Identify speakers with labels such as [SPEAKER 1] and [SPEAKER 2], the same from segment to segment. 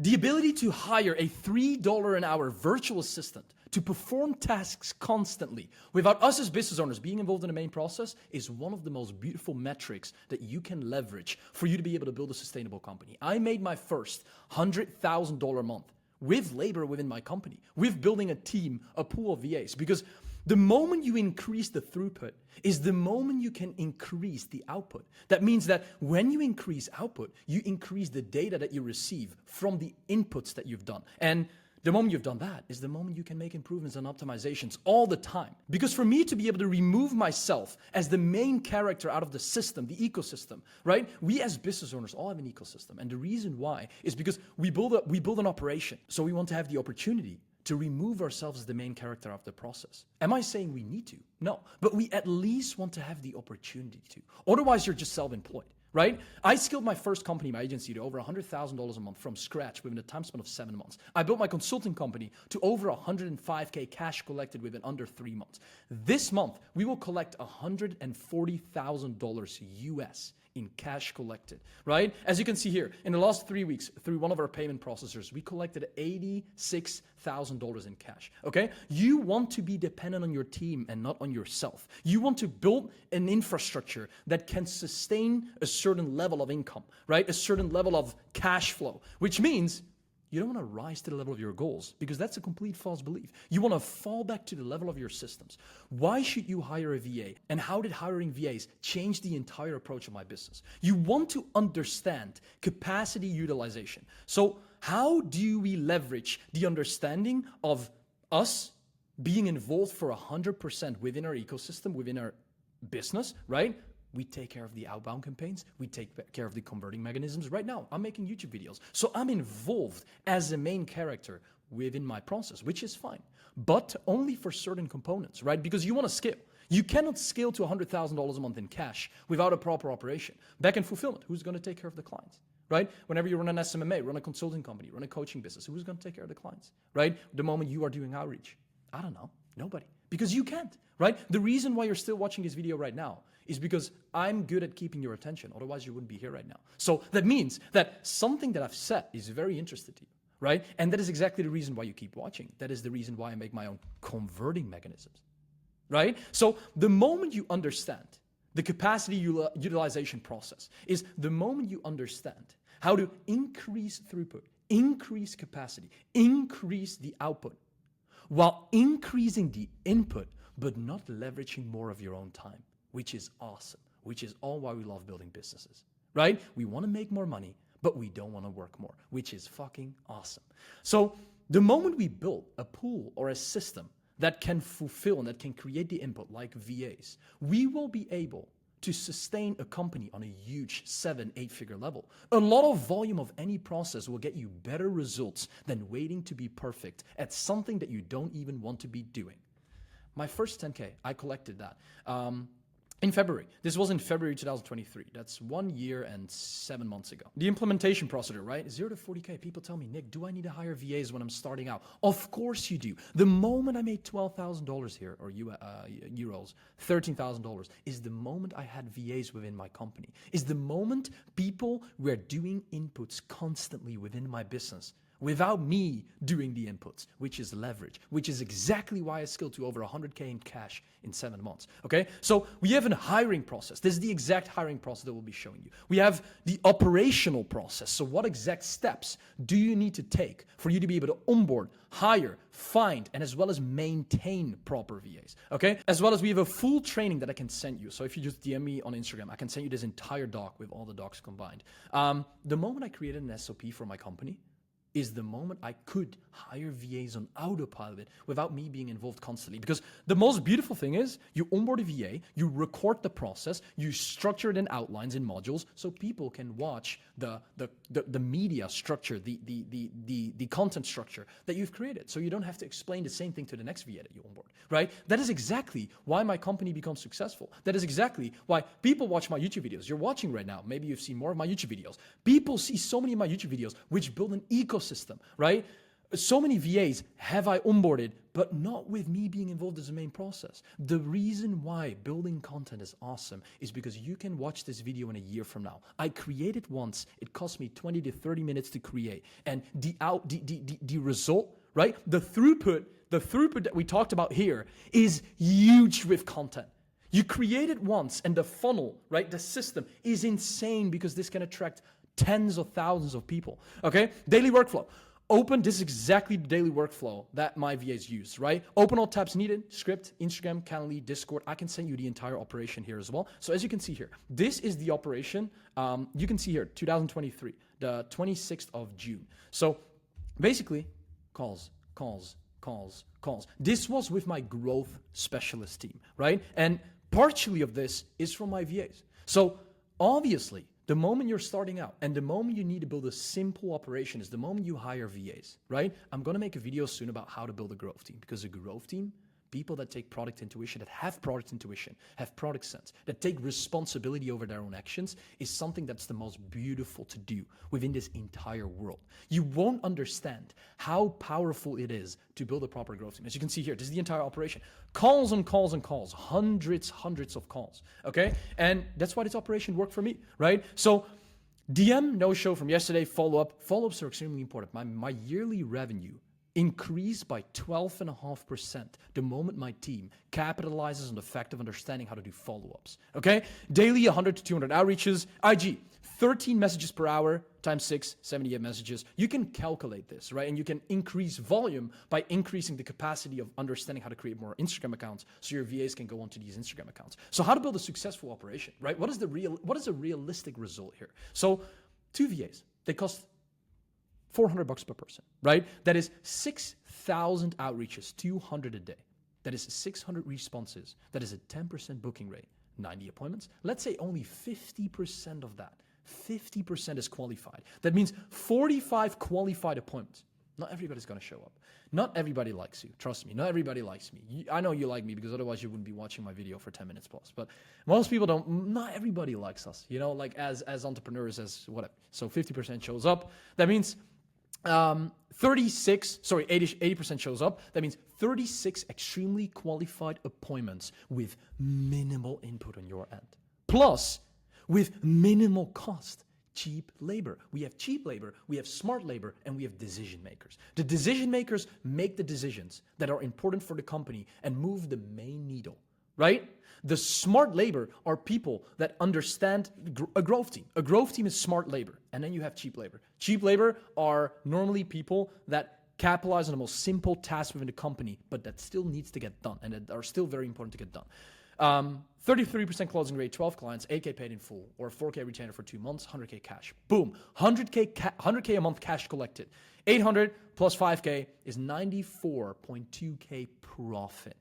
[SPEAKER 1] The ability to hire a $3 an hour virtual assistant to perform tasks constantly without us as business owners being involved in the main process is one of the most beautiful metrics that you can leverage for you to be able to build a sustainable company. I made my first $100,000 a month with labor within my company, with building a team, a pool of VAs, because the moment you increase the throughput is the moment you can increase the output. That means that when you increase output, you increase the data that you receive from the inputs that you've done. And the moment you've done that is the moment you can make improvements and optimizations all the time. Because for me to be able to remove myself as the main character out of the system, the ecosystem, right? We as business owners all have an ecosystem. And the reason why is because we build an operation. So we want to have the opportunity to remove ourselves as the main character of the process. Am I saying we need to? No, but we at least want to have the opportunity to. Otherwise, you're just self-employed, right? I scaled my first company, my agency, to over $100,000 a month from scratch within a time span of 7 months. I built my consulting company to over $105K cash collected within under 3 months. This month, we will collect $140,000 US in cash collected, right? As you can see here, in the last 3 weeks, through one of our payment processors, we collected $86,000 in cash, okay? You want to be dependent on your team and not on yourself. You want to build an infrastructure that can sustain a certain level of income, right? A certain level of cash flow, which means you don't want to rise to the level of your goals because that's a complete false belief. You want to fall back to the level of your systems. Why should you hire a VA? And how did hiring VAs change the entire approach of my business? You want to understand capacity utilization. So how do we leverage the understanding of us being involved for 100% within our ecosystem, within our business, right? We take care of the outbound campaigns. We take care of the converting mechanisms. Right now, I'm making YouTube videos. So I'm involved as a main character within my process, which is fine, but only for certain components, right? Because you want to scale. You cannot scale to $100,000 a month in cash without a proper operation. Back-end fulfillment, who's going to take care of the clients, right? Whenever you run an SMMA, run a consulting company, run a coaching business, who's going to take care of the clients, right? The moment you are doing outreach, I don't know, nobody, because you can't, right? The reason why you're still watching this video right now is because I'm good at keeping your attention. Otherwise, you wouldn't be here right now. So that means that something that I've said is very interesting to you, right? And that is exactly the reason why you keep watching. That is the reason why I make my own converting mechanisms, right? So the moment you understand the capacity utilization process is the moment you understand how to increase throughput, increase capacity, increase the output, while increasing the input, but not leveraging more of your own time, which is awesome, which is all why we love building businesses, right? We want to make more money, but we don't want to work more, which is fucking awesome. So the moment we build a pool or a system that can fulfill and that can create the input like VAs, we will be able to sustain a company on a huge 7-8 figure level. A lot of volume of any process will get you better results than waiting to be perfect at something that you don't even want to be doing. My first 10K, I collected that in February. This was in February 2023. That's 1 year and 7 months ago. The implementation procedure, right? 0 to 40K. People tell me, Nick, do I need to hire VAs when I'm starting out? Of course you do. The moment I made $12,000 here, or euros, $13,000, is the moment I had VAs within my company. Is the moment people were doing inputs constantly within my business without me doing the inputs, which is leverage, which is exactly why I scaled to over 100K in cash in 7 months, okay? So we have a hiring process. This is the exact hiring process that we'll be showing you. We have the operational process. So what exact steps do you need to take for you to be able to onboard, hire, find, and as well as maintain proper VAs, okay? As well as we have a full training that I can send you. So if you just DM me on Instagram, I can send you this entire doc with all the docs combined. The moment I created an SOP for my company, is the moment I could hire VAs on autopilot without me being involved constantly. Because the most beautiful thing is you onboard a VA, you record the process, you structure it in outlines, in modules, so people can watch the media structure, the content structure that you've created. So you don't have to explain the same thing to the next VA that you onboard, right? That is exactly why my company becomes successful. That is exactly why people watch my YouTube videos. You're watching right now. Maybe you've seen more of my YouTube videos. People see so many of my YouTube videos which build an ecosystem, right? So many VAs have I onboarded, but not with me being involved as a main process. The reason why building content is awesome is because you can watch this video in a year from now. I created once, it cost me 20 to 30 minutes to create. And the result, right? The throughput that we talked about here is huge with content. You create it once and the funnel, right? The system is insane because this can attract tens of thousands of people, okay? Daily workflow. This is exactly the daily workflow that my VAs use, right? Open all tabs needed, script, Instagram, Calendly, Discord. I can send you the entire operation here as well. So as you can see here, this is the operation. You can see here, 2023, the 26th of June. So basically, calls. This was with my growth specialist team, right? And partially of this is from my VAs. So obviously, the moment you're starting out and the moment you need to build a simple operation is the moment you hire VAs, right? I'm going to make a video soon about how to build a growth team, because a growth team, people that take product intuition, that have product intuition, have product sense, that take responsibility over their own actions, is something that's the most beautiful to do within this entire world. You won't understand how powerful it is to build a proper growth team. As you can see here, this is the entire operation. Calls and calls and calls, hundreds of calls, okay? And that's why this operation worked for me, right? So DM, no show from yesterday, follow-up. Follow-ups are extremely important. My yearly revenue increased by 12.5% the moment my team capitalizes on the fact of understanding how to do follow-ups, okay? Daily 100 to 200 outreaches. IG, 13 messages per hour times 6, 78 messages. You can calculate this, right? And you can increase volume by increasing the capacity of understanding how to create more Instagram accounts so your VAs can go onto these Instagram accounts. So how to build a successful operation, right? What is a realistic result here? So 2 VAs, they cost $400 per person, right? That is 6,000 outreaches, 200 a day. That is 600 responses. That is a 10% booking rate, 90 appointments. Let's say only 50% of that, 50% is qualified. That means 45 qualified appointments. Not everybody's going to show up. Not everybody likes you. Trust me, not everybody likes me. I know you like me because otherwise you wouldn't be watching my video for 10 minutes plus. But most people don't. Not everybody likes us, like as entrepreneurs, as whatever. So 50% shows up. That means 80% shows up. That means 36 extremely qualified appointments with minimal input on your end. Plus, with minimal cost, cheap labor. We have cheap labor, we have smart labor, and we have decision makers. The decision makers make the decisions that are important for the company and move the main needle, right? The smart labor are people that understand a growth team. A growth team is smart labor. And then you have cheap labor. Cheap labor are normally people that capitalize on the most simple tasks within the company, but that still needs to get done and that are still very important to get done. 33% closing rate, 12 clients, 8K paid in full, or 4K retainer for 2 months, 100K cash. Boom, 100K a month cash collected. 800 plus 5K is 94.2K profit.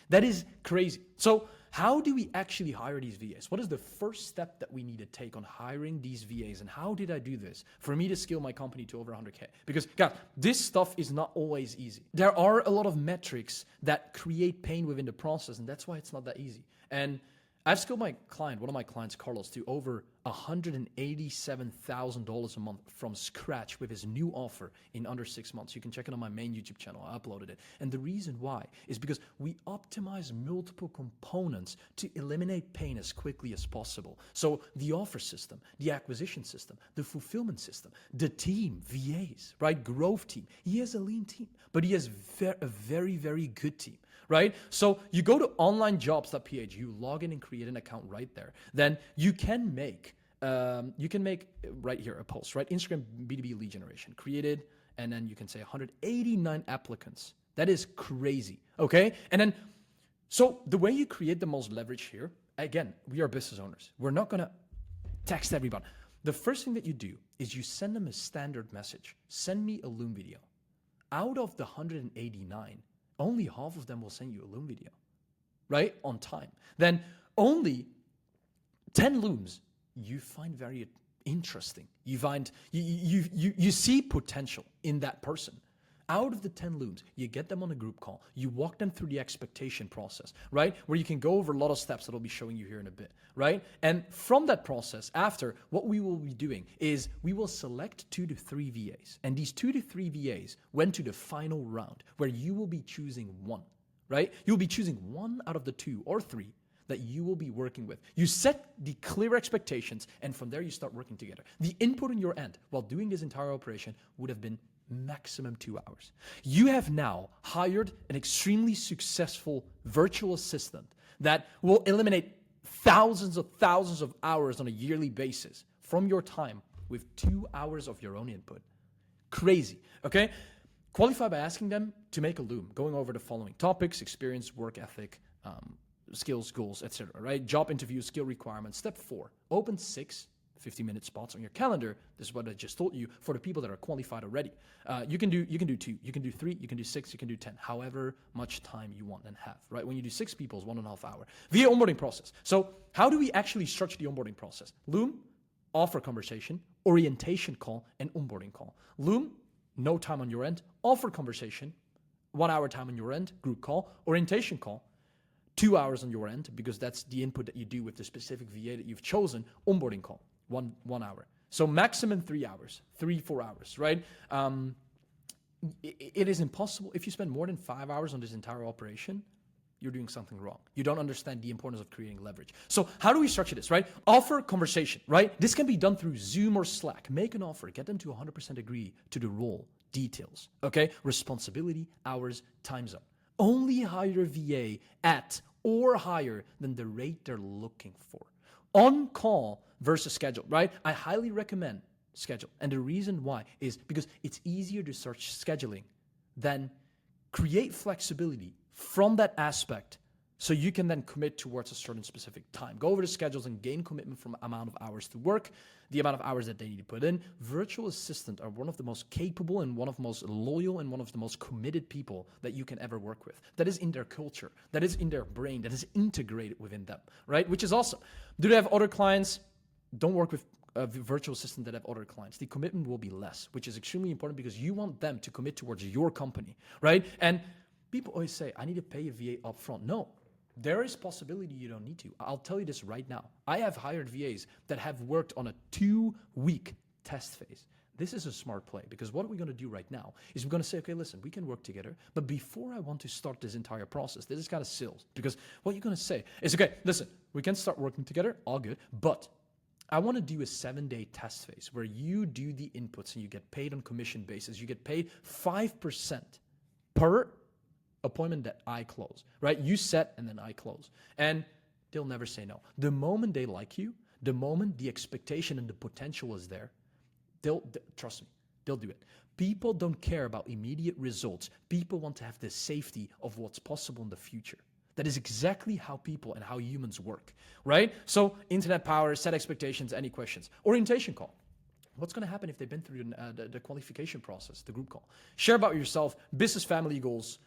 [SPEAKER 1] That is crazy. So how do we actually hire these VAs? What is the first step that we need to take on hiring these VAs? And how did I do this for me to scale my company to over 100K? Because, guys, this stuff is not always easy. There are a lot of metrics that create pain within the process, and that's why it's not that easy. And I've scaled one of my clients, Carlos, to over $187,000 a month from scratch with his new offer in under 6 months. You can check it on my main YouTube channel. I uploaded it. And the reason why is because we optimize multiple components to eliminate pain as quickly as possible. So the offer system, the acquisition system, the fulfillment system, the team, VAs, right? Growth team. He has a lean team, but he has a very, very good team. Right? So you go to onlinejobs.ph, you log in and create an account right there. Then you can make right here a post, right? Instagram B2B lead generation created, and then you can say 189 applicants. That is crazy. Okay? And then, so the way you create the most leverage here, again, we are business owners. We're not going to text everybody. The first thing that you do is you send them a standard message. Send me a Loom video. Out of the 189, only half of them will send you a Loom video, right? On time. Then only 10 Looms you find very interesting. You find, you see potential in that person. Out of the 10 looms, you get them on a group call. You walk them through the expectation process, right? Where you can go over a lot of steps that I'll be showing you here in a bit, right? And from that process, after, what we will be doing is we will select 2 to 3 VAs. And these 2 to 3 VAs went to the final round where you will be choosing one, right? You'll be choosing one out of the 2 or 3 that you will be working with. You set the clear expectations, and from there you start working together. The input on your end while doing this entire operation would have been maximum 2 hours. You have now hired an extremely successful virtual assistant that will eliminate thousands of hours on a yearly basis from your time with 2 hours of your own input. Crazy, okay? Qualify by asking them to make a loom, going over the following topics: experience, work ethic, skills, goals, etc. Right? Job interview, skill requirements. Step 4, open 6 50-minute spots on your calendar. This is what I just told you for the people that are qualified already. You can do 2, you can do 3, you can do 6, you can do 10, however much time you want and have, right? When you do 6 people, it's 1.5 hours. Via onboarding process. So how do we actually structure the onboarding process? Loom, offer conversation, orientation call, and onboarding call. Loom, no time on your end. Offer conversation, 1 hour time on your end, group call. Orientation call, 2 hours on your end, because that's the input that you do with the specific VA that you've chosen. Onboarding call, one hour. So maximum 3 hours, 3-4 hours, right? It is impossible. If you spend more than 5 hours on this entire operation, you're doing something wrong. You don't understand the importance of creating leverage. So how do we structure this, right? Offer conversation, right? This can be done through Zoom or Slack. Make an offer, get them to 100% agree to the role, details, okay? Responsibility, hours, time zone. Only hire VA at or higher than the rate they're looking for. On call versus schedule, right? I highly recommend schedule. And the reason why is because it's easier to start scheduling than create flexibility from that aspect, so you can then commit towards a certain specific time. Go over the schedules and gain commitment from amount of hours to work, the amount of hours that they need to put in. Virtual assistants are one of the most capable and one of the most loyal and one of the most committed people that you can ever work with. That is in their culture, that is in their brain, that is integrated within them, right? Which is awesome. Do they have other clients? Don't work with a virtual assistant that have other clients. The commitment will be less, which is extremely important because you want them to commit towards your company, right? And people always say, I need to pay a VA upfront. No, there is possibility you don't need to. I'll tell you this right now. I have hired VAs that have worked on a 2-week test phase. This is a smart play, because what we're going to do right now is we're going to say, okay, listen, we can work together, but before I want to start this entire process, this is kind of sales, because what you're going to say is, okay, listen, we can start working together, all good, but I want to do a 7-day test phase where you do the inputs and you get paid on commission basis. You get paid 5% per appointment that I close, right? You set and then I close. And they'll never say no. The moment they like you, the moment the expectation and the potential is there, they'll trust me, they'll do it. People don't care about immediate results. People want to have the safety of what's possible in the future. That is exactly how people and how humans work, right? So internet power, set expectations, any questions? Orientation call. What's going to happen if they've been through the qualification process, the group call? Share about yourself, business, family goals,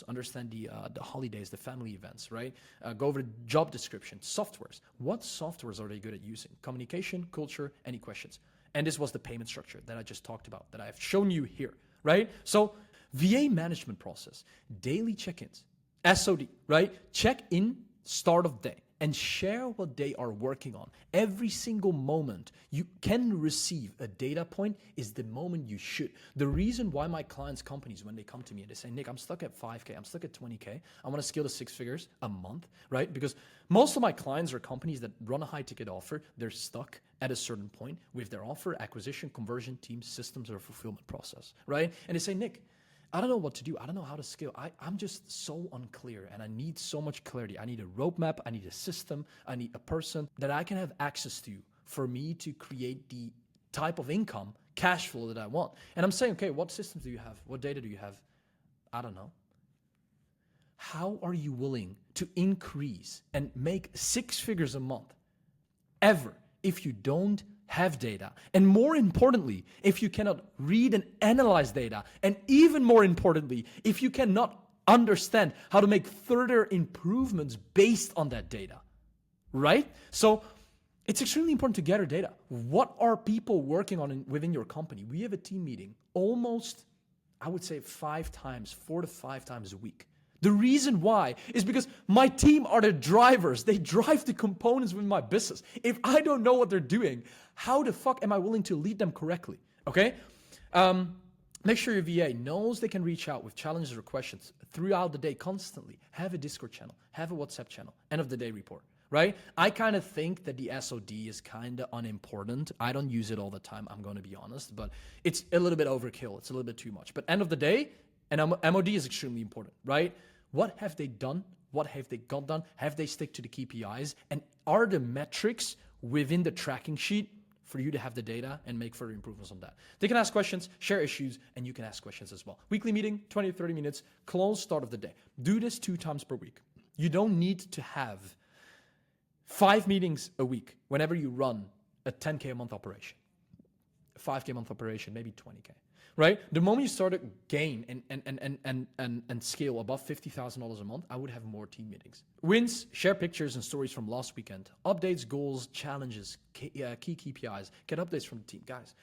[SPEAKER 1] understand the holidays, the family events, right? Go over the job description, softwares. What softwares are they good at using? Communication, culture, any questions? And this was the payment structure that I just talked about, that I have shown you here, right? So VA management process, daily check-ins, SOD, right? Check in, start of day, and share what they are working on. Every single moment you can receive a data point is the moment you should. The reason why my clients' companies, when they come to me and they say, Nick, I'm stuck at 5K, I'm stuck at 20K, I want to scale to 6 figures a month, right? Because most of my clients are companies that run a high ticket offer. They're stuck at a certain point with their offer, acquisition, conversion, team, systems, or fulfillment process, right? And they say, Nick, I don't know what to do. I don't know how to scale. I'm just so unclear, and I need so much clarity. I need a roadmap. I need a system. I need a person that I can have access to for me to create the type of income, cash flow that I want. And I'm saying, okay, what systems do you have? What data do you have? I don't know. How are you willing to increase and make 6 figures a month ever if you don't have data? And more importantly, if you cannot read and analyze data, and even more importantly, if you cannot understand how to make further improvements based on that data, right? So it's extremely important to gather data. What are people working on within your company? We have a team meeting almost I would say 5 times, 4 to 5 times a week. The reason why is because my team are the drivers. They drive the components within my business. If I don't know what they're doing, how the fuck am I willing to lead them correctly? Okay? Make sure your VA knows they can reach out with challenges or questions throughout the day constantly. Have a Discord channel, have a WhatsApp channel, end of the day report, right? I kind of think that the SOD is kind of unimportant. I don't use it all the time, I'm going to be honest, but it's a little bit overkill. It's a little bit too much. But end of the day, and MOD is extremely important, right? What have they done? What have they got done? Have they stick to the KPIs? And are the metrics within the tracking sheet for you to have the data and make further improvements on that? They can ask questions, share issues, and you can ask questions as well. Weekly meeting, 20 to 30 minutes, close start of the day. Do this 2 times per week. You don't need to have 5 meetings a week whenever you run a 10K a month operation. A 5K a month operation, maybe 20K. Right? The moment you start to gain and scale above $50,000 a month, I would have more team meetings. Wins, share pictures and stories from last weekend. Updates, goals, challenges, key KPIs. Get updates from the team. Guys,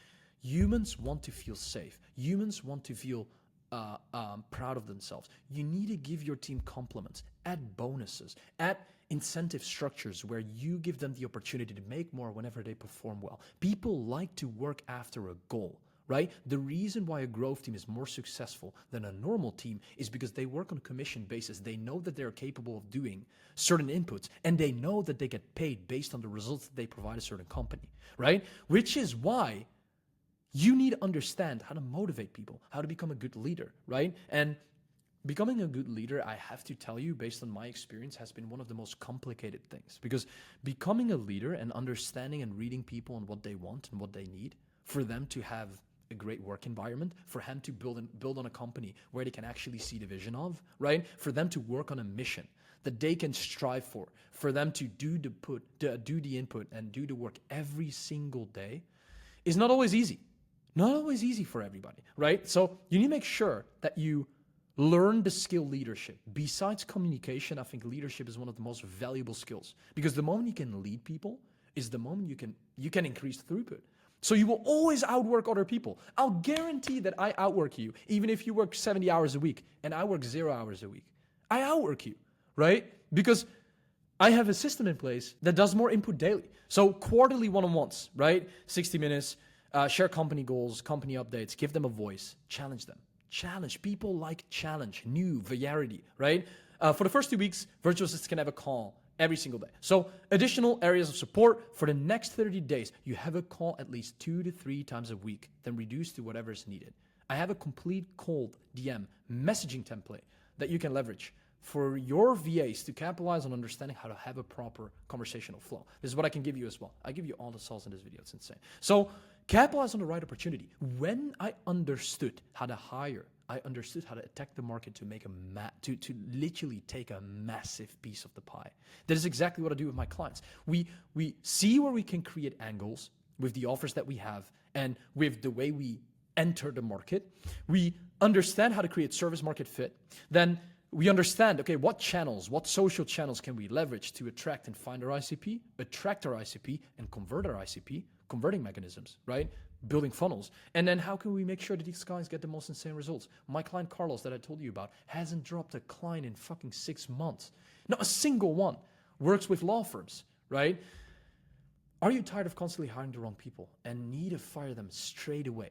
[SPEAKER 1] humans want to feel safe. Humans want to feel proud of themselves. You need to give your team compliments, add bonuses, add incentive structures where you give them the opportunity to make more whenever they perform well. People like to work after a goal. Right? The reason why a growth team is more successful than a normal team is because they work on a commission basis. They know that they're capable of doing certain inputs, and they know that they get paid based on the results that they provide a certain company, right? Which is why you need to understand how to motivate people, how to become a good leader, right? And becoming a good leader, I have to tell you, based on my experience, has been one of the most complicated things, because becoming a leader and understanding and reading people and what they want and what they need for them to have a great work environment, for them to build on a company where they can actually see the vision of, right? For them to work on a mission that they can strive for them to do the input and do the work every single day is not always easy. Not always easy for everybody, right? So you need to make sure that you learn the skill leadership. Besides communication, I think leadership is one of the most valuable skills, because the moment you can lead people is the moment you can increase throughput. So you will always outwork other people. I'll guarantee that I outwork you, even if you work 70 hours a week and I work 0 hours a week. I outwork you, right? Because I have a system in place that does more input daily. So quarterly one-on-ones, right? 60 minutes, share company goals, company updates, give them a voice, challenge them. Challenge. People like challenge, new, variety, right? For the first 2 weeks, virtual assistants can have a call every single day. So additional areas of support for the next 30 days. You have a call at least 2 to 3 times a week, then reduce to whatever is needed. I have a complete cold DM messaging template that you can leverage for your VAs to capitalize on understanding how to have a proper conversational flow. This is what I can give you as well. I give you all the sauce in this video. It's insane. So capitalize on the right opportunity. When I understood how to hire, I understood how to attack the market to make to literally take a massive piece of the pie. That is exactly what I do with my clients. We see where we can create angles with the offers that we have and with the way we enter the market. We understand how to create service market fit. Then we understand, okay, what social channels can we leverage to attract and find our ICP, attract our ICP, and convert our ICP, converting mechanisms, right? Building funnels. And then how can we make sure that these guys get the most insane results? My client Carlos that I told you about hasn't dropped a client in fucking 6 months. Not a single one. Works with law firms, right? Are you tired of constantly hiring the wrong people and need to fire them straight away?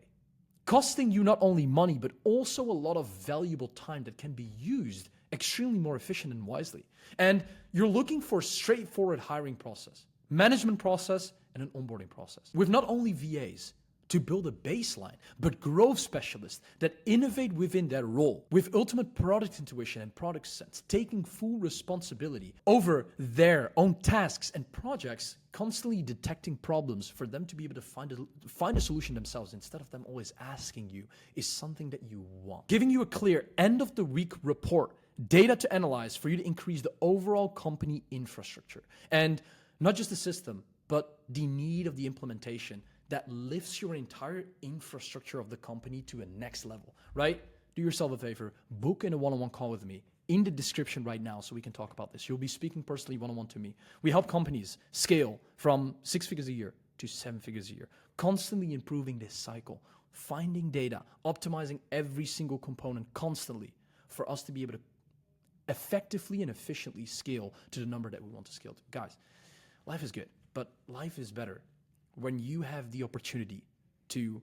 [SPEAKER 1] Costing you not only money, but also a lot of valuable time that can be used extremely more efficient and wisely. And you're looking for a straightforward hiring process, management process, and an onboarding process. With not only VAs to build a baseline, but growth specialists that innovate within their role with ultimate product intuition and product sense, taking full responsibility over their own tasks and projects, constantly detecting problems for them to be able to find a solution themselves instead of them always asking you, is something that you want. Giving you a clear end of the week report, data to analyze for you to increase the overall company infrastructure. And not just the system, but the need of the implementation that lifts your entire infrastructure of the company to a next level, right? Do yourself a favor, book in a one-on-one call with me in the description right now so we can talk about this. You'll be speaking personally one-on-one to me. We help companies scale from 6 figures a year to 7 figures a year, constantly improving this cycle finding data, optimizing every single component constantly for us to be able to effectively and efficiently scale to the number that we want to scale to. Guys, life is good, but life is better when you have the opportunity to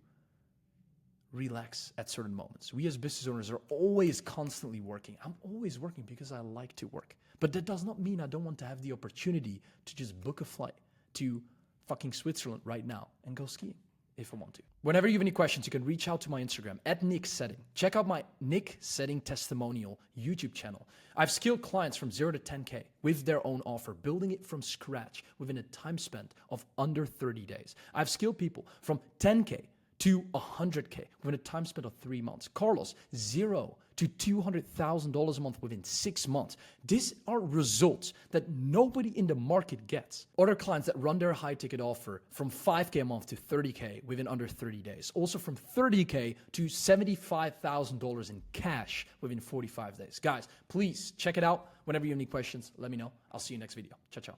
[SPEAKER 1] relax at certain moments. We as business owners are always constantly working. I'm always working because I like to work. But that does not mean I don't want to have the opportunity to just book a flight to fucking Switzerland right now and go skiing if I want to. Whenever you have any questions, you can reach out to my Instagram at Nik Setting. Check out my Nik Setting testimonial YouTube channel. I've scaled clients from 0 to 10K with their own offer, building it from scratch within a time spent of under 30 days. I've scaled people from 10K to 100K within a time spent of 3 months. Carlos, 0 to $200,000 a month within 6 months. These are results that nobody in the market gets. Other clients that run their high ticket offer from 5K a month to 30K within under 30 days. Also from 30K to $75,000 in cash within 45 days. Guys, please check it out. Whenever you have any questions, let me know. I'll see you next video. Ciao, ciao.